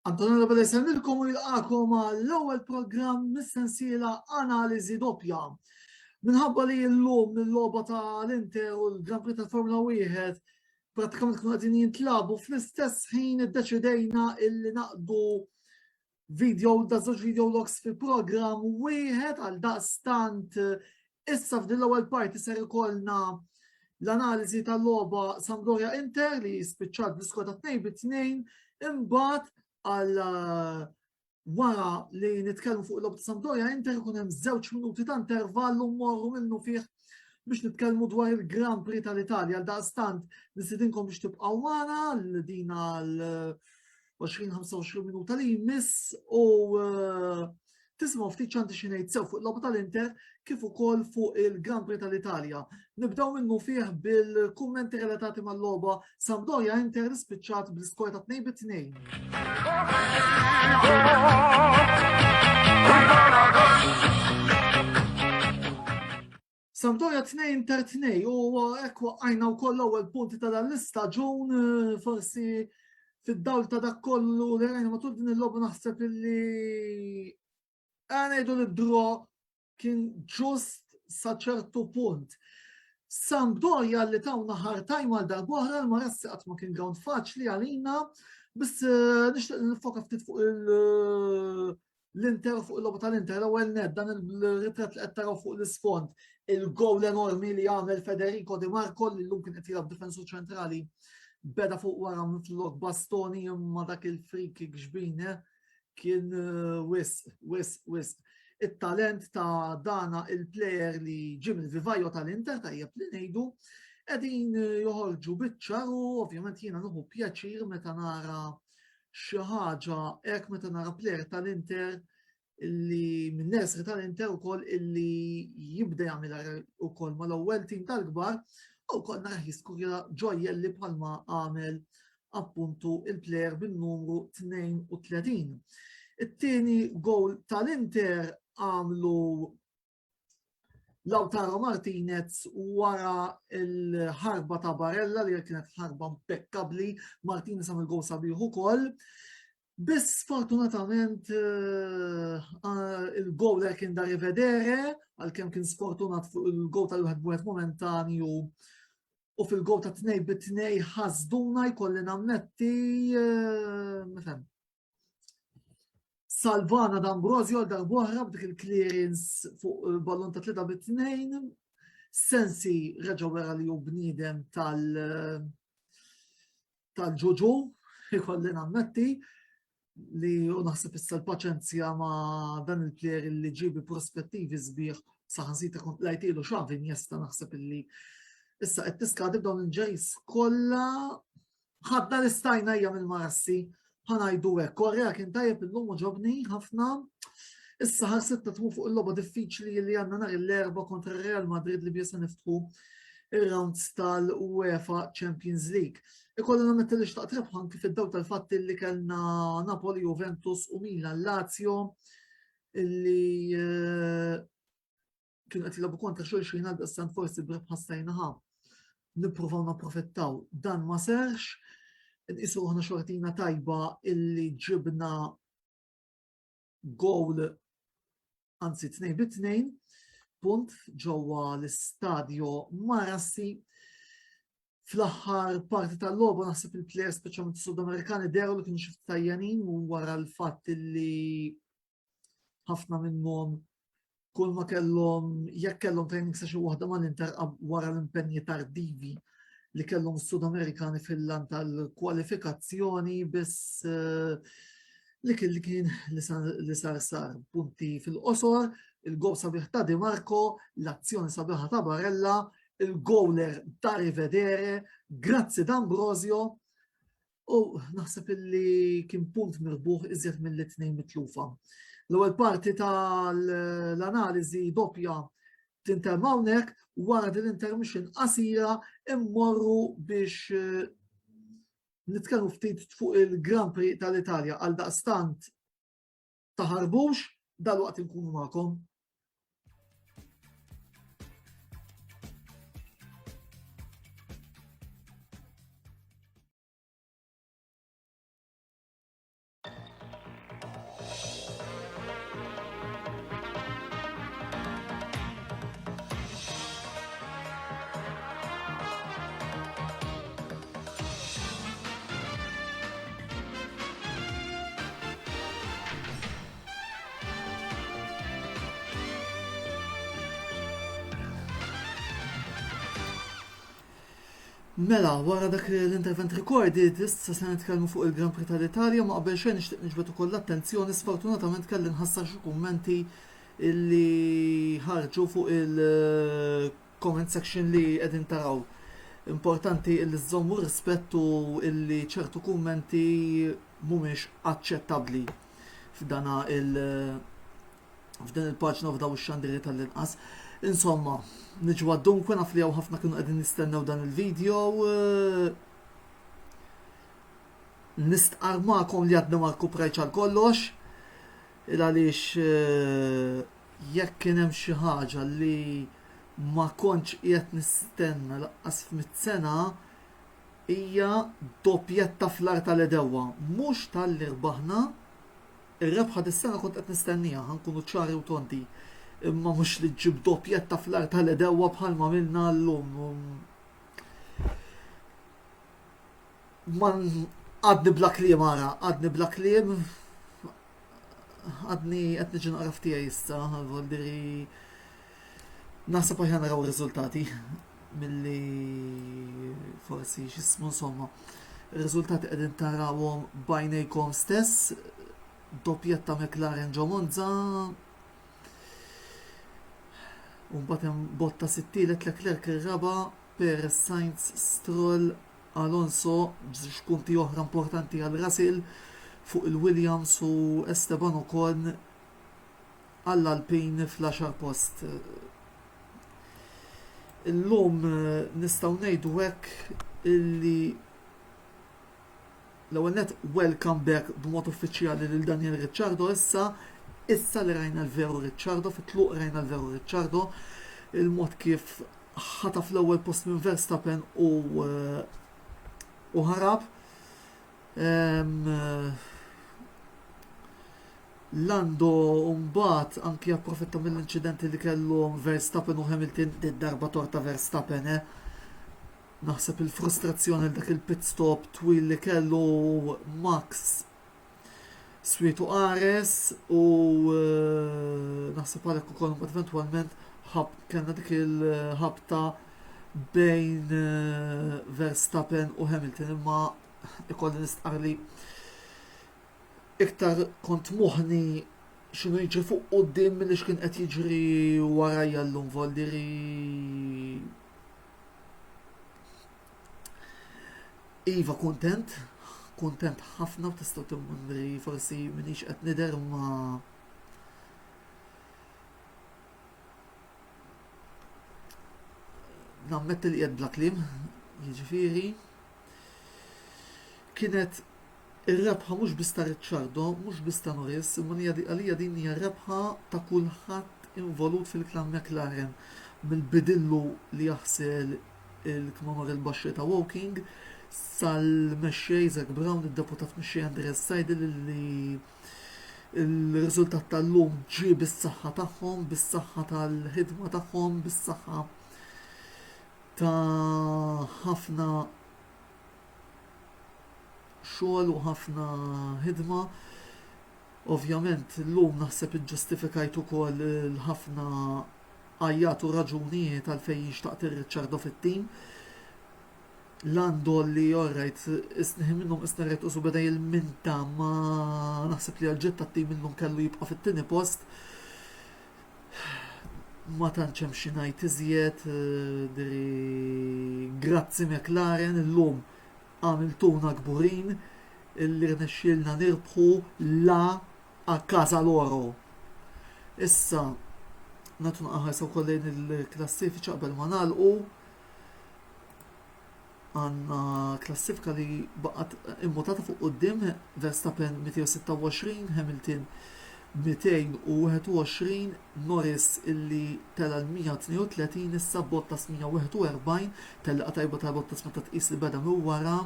Antonella Belesanilkom u jilqakom l-ewwel programm mis-sensiela Analiżi Doppja. Minħabba li llum il-logħba tal-Inter u l-Grand Prix tal-Formula 1 pratikament kienu qegħdin jintlabu fl-istess ħin iddeċidejna illi naqdu żewġ video logs fi programm wieħed għal daqstant issa f'din l-ewwel parti ser ikollna l-analiżi tal-logħba Sampdoria Inter li spiċċat bl-iskor ta' 2-2 imbagħad għal wara li nitkellmu fuq l-logħba ta' Sampdoria Inter ikun hemm 2 minuti ta' intervallu mmorru minnu fih biex nitkellmu dwar il-Grand Prix tal-Italja għal daqstant nisidinkom biex tibqgħu magħna l dina l-20-25 minuta li jmiss u tismaw ftit ċanti xi ngħid sew fuq l-logħba tal-Inter kif ukoll fuq il-Grand Prix tal-Italja. Nibdew minnu fih bil-kummenti relatati mal-logħba Sampdoria Inter spiċċat bl-iskor ta' 2-2. Sampdoria 2-2 u hekk waqqajna wkoll l-ewwel punti ta' dan-lista ġun forsi fid-dawl ta' dak kollu li rajna matul din il-logħba naħseb illi ngħidu l-draw kien ġust sa ċertu punt. Sampdoria li tawna ħartajn mal darbohra l-Marassi qatt ma kien ground faċli għalina, biss nixtieq nifoka ftit fuq l-Inter fuq il-logħba tal-Inter l-ewwel net dan il-ritratt li qed taraw fuq l-isfond il-gowl enormi li għamel Federico Di Marco li llum kien qed jilgħab difensur ċentrali beda fuq wara mitlok bastoni imma dak il-free kick ġbin kien wisq. Il-talent ta' dana il-plejer li ġim il-vivajo tal-Inter tajjeb li ngħidu qegħdin joħorġu biċ-ċar u ovvjament jiena nieħu pjaċir meta nara xi ħaġa hekk meta nara plejer tal-Inter illi min-nesri tal-Inter ukoll illi jibda jagħmilha ukoll mal-ewwel tim tal-kbar u wkoll nara jiskurja ġojjelli bħalma għamel appuntu il-plejer bin-numru 32. It-tieni gowl tal-Inter għamlu Lautaro Martinez wara il-ħarba ta' Barella li kienet ħarba impeccabli, Martinez għamil gowl sabiħ ukoll. Biss sfortunatament il-gowl li kien da rivedere għalkemm kien sfortunat fuq il-gowl tal-1 momentanju u fil-gowl ta' 2-2 ħasduna jkolli namnetti Salvana D'Ambrosio darbohra b'dik il-clearance fuq il-ballon ta' 3-2. Sensi reġa' wera li hu bniedem tal-ġuġu, jkolli namnetti li u naħseb issa l-paċenzja ma' dan il-plejer li ġibi prospettivi sbieħ saħansita kont lajtilu xavin jesta naħseb illi issa qed tiskadib dawn il-ġejs kollha ħadda l-istajna hija mill-Marassi ħanajdu hekk. Korrea kien tajjeb illum u ġobni ħafna. Issa ħarset tmur fuq il-logħba diffiċli li għandna nhar l-erba' kontra Real Madrid li bjesa niftħu ir-rounds tal-UEFA Champions League. Ikollu nammetti li xtaqt rebħan kif id-daw tal-fatt li kellna Napoli, Juventus u Milan Lazio illi kienu qed jilagħbu kontra xulxin għal daqstant forsi b'rebħa stajnaha nippruvaw napprofittaw. Dan ma serx, nqisu ħna xortina tajba illi ġibna gowl anzi 2-2 punt ġewwa l-Istadio Marassi. Fl-aħħar parti tal-logħba naħseb il-plejers speċjalment Sud-Amerikani deru li kienu xi tajjanin u wara l-fatt illi ħafna minnhom kull ma kellhom jekk kellhom training session waħda mal-Inter wara l-impenji tardivi li kellhom Sud-Amerikani fil-lan tal-kwalifikazzjoni biss li kien li sar punti fil-qosor, il-gowl sabiħ ta' Di Marco, l-azzjoni sabiħa ta' Barella, il-gowler ta' rivedere, grazzi D'Ambrosio u naħseb illi kien punt mirbuħ iżjed mill-2 mitlufa. L-ewwel parti tal-analiżi doppja tintemm hawnhekk wara din intermission qasira immorru biex nitkellmu ftit fuq il-Grand Prix tal-Italja għal daqstant taħarbux dalwaqt inkunu magħkom. Mela, wara dak l-intervent recorded, issa se nitkellmu fuq il-Grand Prix tal-Italja, ma qabel xejn nixtieq niġbed ukoll l-attenzjoni, sfortunatament kelli nħassar xi kummenti illi ħarġu fuq il-comment section li qegħdin taraw. Importanti illi żommu rispettu illi ċertu kummenti mhumiex aċċettabbli f'dana f'din il-paġna f'daw ix-xandiri tal-inqas. Insomma, niġu għaddunque naf li ħafna kienu qegħdin nistennew dan il-video. Nistqar magħkom li għadna marku prajċ għal kollox. Għaliex jekk kien hemm xi ħaġa li ma kontx qiegħed nistenna laqqas f'100 sena hija doppjetta fl-art tal-edewwa. Mhux tal-li rbaħna, ir-rebħa dis-sena kont qed nistennija, ħankunu ċari u tonti. Imma mhux li ġib doppjetta fl-art tal-edewwa bħalma milna llum. Għadni bla kliem ara, għadni bla kliem, għadni qed niġi naqra f'tiegħi issa, voldiri naħseb aħjar naraw ir-riżultati milli forsi x'ismu insomma. Ir-riżultati qegħdin tarawhom bajnejkom stess, doppjetta McLaren ġo Monza. Mbagħad hemm botta sittilet Leclerc ir-raba', Perez, Sainz, Stroll, Alonso, b'żewġ punti oħra importanti għal Russell fuq il-Williams u Esteban Ocon għall-Alpine fl-10 post. Illum nistgħu ngħidu hekk illi l-ewwel net welcome back b'mod uffiċjali lil Daniel Ricciardo issa li rajna l-veru Ricciardo, fit-tluq rajna l-veru Ricciardo, il-mod kif ħataf l-ewwel post minn Verstappen u ħarab. Lando mbagħad anki approfitta mill-inċidenti li kellhom Verstappen u Hamilton darba torta Verstappen. Naħseb il-frustrazzjoni dak il-pit stop twil li kellu Max Switu Ares u naħseb għalek ukoll eventwalment kellna dik il-ħabta bejn Verstappen u Hamilton, imma ikolli nistqar li iktar kont moħni x'inhu jiġri fuq quddiem milli x'kien qed jiġri warajja llum voldiri. Iva kuntent ħafna u tistgħu timmundri forsi minix qed nidher ma nammetti li qiegħed bla kliem, jiġifieri kienet ir-rebħa mhux biss ta' Ricciardo, mhux biss ta' Norris, imma għalija din hija rebħa ta' kulħadd involut fil-klam McLaren, mill-bidillu li jaħsel il-kmamar il-baxxi ta' Woking sal-mexxej Zak Brown, id-deputat mexxej Andres Seidel li il-riżultat tal-lum ġie bis-saħħa tagħhom, bis-saħħa tal-ħidma tagħhom, bis-saħħa ta' ħafna xogħol u ħafna ħidma. Ovvjament l-lum naħseb iġġustifikajt ukoll ħafna għajjat u raġunijiet għalfejn jixtaqt ir-Ricciardo fit-tim. Lando li orrajt isniħi minnhom isnarret u beda il-minta ma naħseb li għal-ġetta t-tim minnhom kellu jibqa' fit-tieni post. Ma tantx hemm xi ngħid iżjed, diri grazzi McLaren illum għamiltuna kburin illi rnexxielna nirbħu la a casa loro. Issa nagħtu naqaħarsa wkoll lejn il-klassifika qabel ma nagħlqu. Għandna klassifika li baqgħet immutata fuq quddiem, Verstappen 226, Hamilton 221, Norris illi tela l-132, issa Bottas 141, telqa tajba ta' Bottas meta tqis li beda minn wara.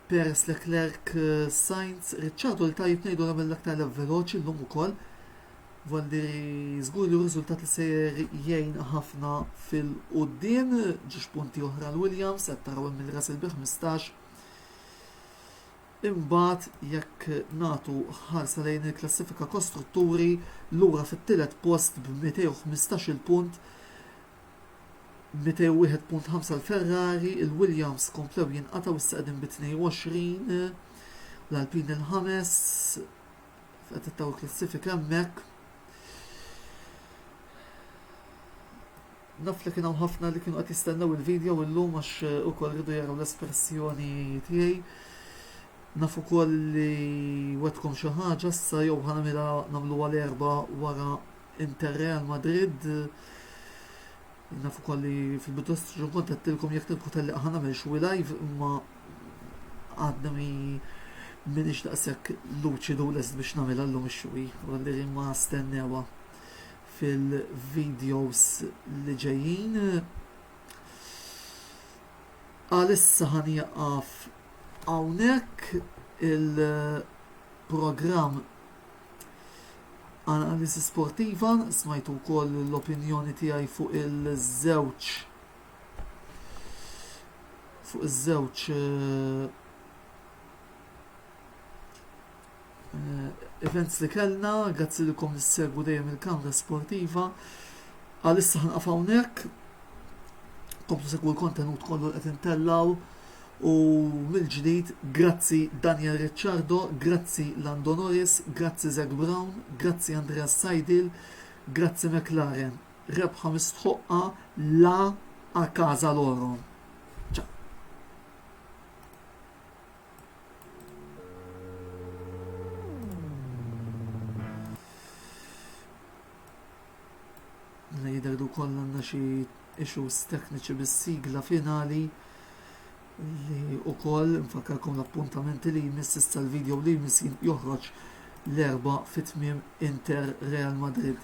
Perez, Leclerc, Sainz, Ricciardo li tajb ngħidu nagħmel aktar veloċi llum ukoll. Voldiri żgur li r-riżultat li sejjer jgħin ħafna fil-quddiem, ġiex punti oħra l-Williams, qed taraw hemm il-Russell bi 15. Imbagħad jekk nagħtu ħarsa lejn il-klassifika kostrutturi lura fit-tielet post b'215 punt 201.5 l-Ferrari, il-Williams komplew jinqataw s-saqdim b-22 l-Alpine il-ħames f'qed taw klassifika hemmhekk. Naf li kienu ħafna li kienu qed jistennew il-video illum għax ukoll rridu jaraw l-espressjoni tiegħi. Naf ukoll li wetkom xi ħaġa issa jew ħanamilha nagħmluha l-erba' wara Inter Real Madrid. Naf ukoll li fil-bidu ġun kontattilkom jekk tilku telliq ħanamel xi live imma għadna minix daqshekk luċidu lest biex nagħmilha llum ix-xwi u li ma stennewa fil-videos li ġejjin. Għalissa ħanieqaf hawnhekk il-programm Analisi sportiva, smajtu wkoll l-opinjoni tiegħi fuq iż-żewġ events li kellna, grazzi likom li segwu dejjem il-Kamra Sportiva. Għalissa ħanqaf hawnhekk, komplu segwu l-kontenut kollu qed intellaw u mill-ġdid grazzi Daniel Ricciardo, grazzi Lando Norris, grazzi Zach Brown, grazzi Andreas Seidel, grazzi McLaren. Rebħa mistħoqqa la a casa loro. Ciao. Jiderdu kollanna xi issues tekniċi bis-sigla finali li ukoll nfakkarkom l-appuntamenti li jmiss issa l-video li jmiss joħroġ l-erba' fit-tmiem Inter Real Madrid.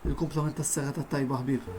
Il-komplement tas-serata tajba ħbib.